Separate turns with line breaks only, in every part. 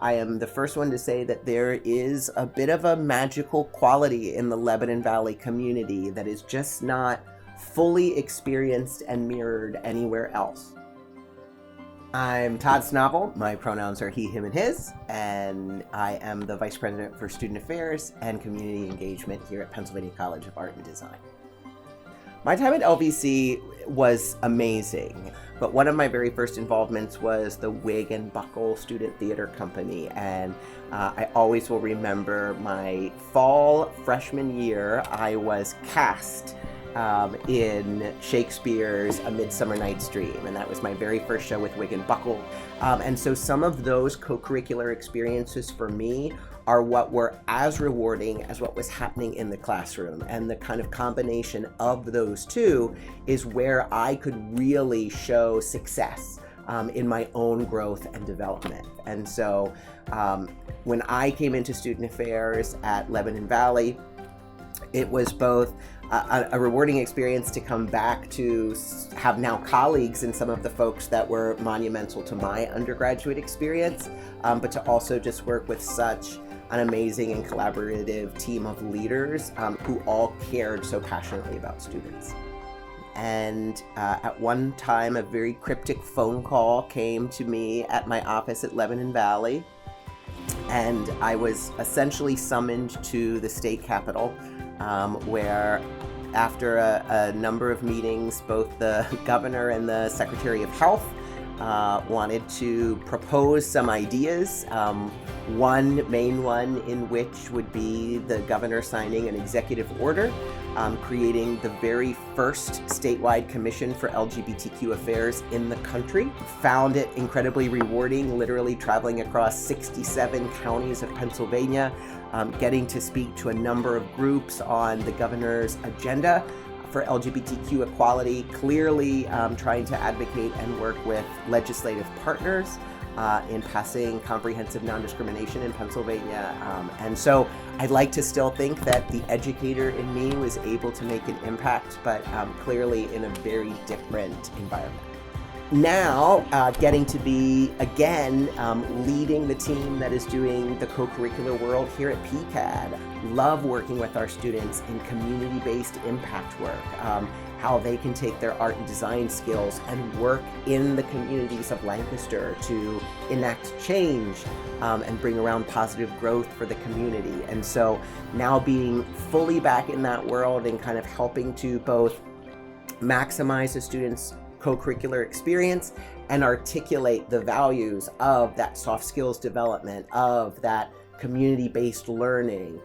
I am the first one to say that there is a bit of a magical quality in the Lebanon Valley community that is just not fully experienced and mirrored anywhere else. I'm Todd Snovel. My pronouns are he, him, and his, and I am the Vice President for Student Affairs and Community Engagement here at Pennsylvania College of Art and Design. My time at LVC was amazing, but one of my very first involvements was the Wig and Buckle Student Theater Company, and I always will remember my fall freshman year. I was cast in Shakespeare's A Midsummer Night's Dream, and that was my very first show with Wig and Buckle. And so some of those co-curricular experiences for me are what were as rewarding as what was happening in the classroom. And the kind of combination of those two is where I could really show success in my own growth and development. And so when I came into student affairs at Lebanon Valley, it was both a rewarding experience to come back to have now colleagues and some of the folks that were monumental to my undergraduate experience, but to also just work with such an amazing and collaborative team of leaders who all cared so passionately about students. And at one time, a very cryptic phone call came to me at my office at Lebanon Valley, and I was essentially summoned to the state capitol, where after a number of meetings, both the governor and the Secretary of Health wanted to propose some ideas. One main one in which would be the governor signing an executive order creating the very first statewide commission for LGBTQ affairs in the country. Found it incredibly rewarding, literally traveling across 67 counties of Pennsylvania, getting to speak to a number of groups on the governor's agenda for LGBTQ equality, clearly trying to advocate and work with legislative partners in passing comprehensive non-discrimination in Pennsylvania. And so I'd like to still think that the educator in me was able to make an impact, but clearly in a very different environment. Now, getting to be, again, leading the team that is doing the co-curricular world here at PCAD. Love working with our students in community-based impact work, how they can take their art and design skills and work in the communities of Lancaster to enact change and bring around positive growth for the community. And so now being fully back in that world and kind of helping to both maximize the students' co-curricular experience and articulate the values of that soft skills development, of that community-based learning.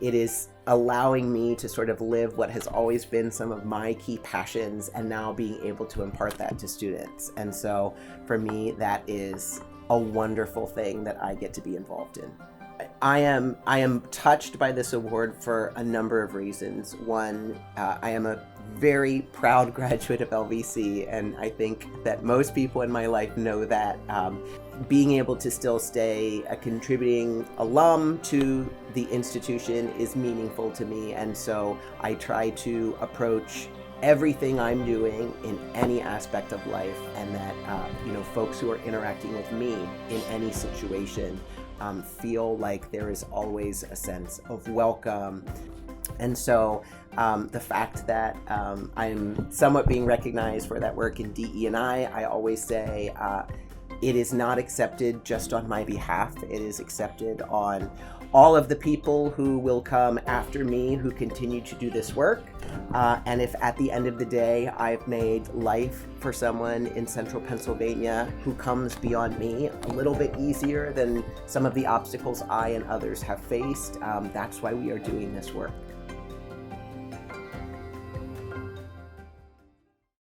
It is allowing me to sort of live what has always been some of my key passions and now being able to impart that to students. And so for me, that is a wonderful thing that I get to be involved in. I am touched by this award for a number of reasons. One, I am a very proud graduate of LVC, and I think that most people in my life know that. Being able to still stay a contributing alum to the institution is meaningful to me, and so I try to approach everything I'm doing in any aspect of life, and that folks who are interacting with me in any situation feel like there is always a sense of welcome. And so the fact that I'm somewhat being recognized for that work in DE&I always say it is not accepted just on my behalf. It is accepted on all of the people who will come after me who continue to do this work. And if at the end of the day I've made life for someone in central Pennsylvania who comes beyond me a little bit easier than some of the obstacles I and others have faced, that's why we are doing this work.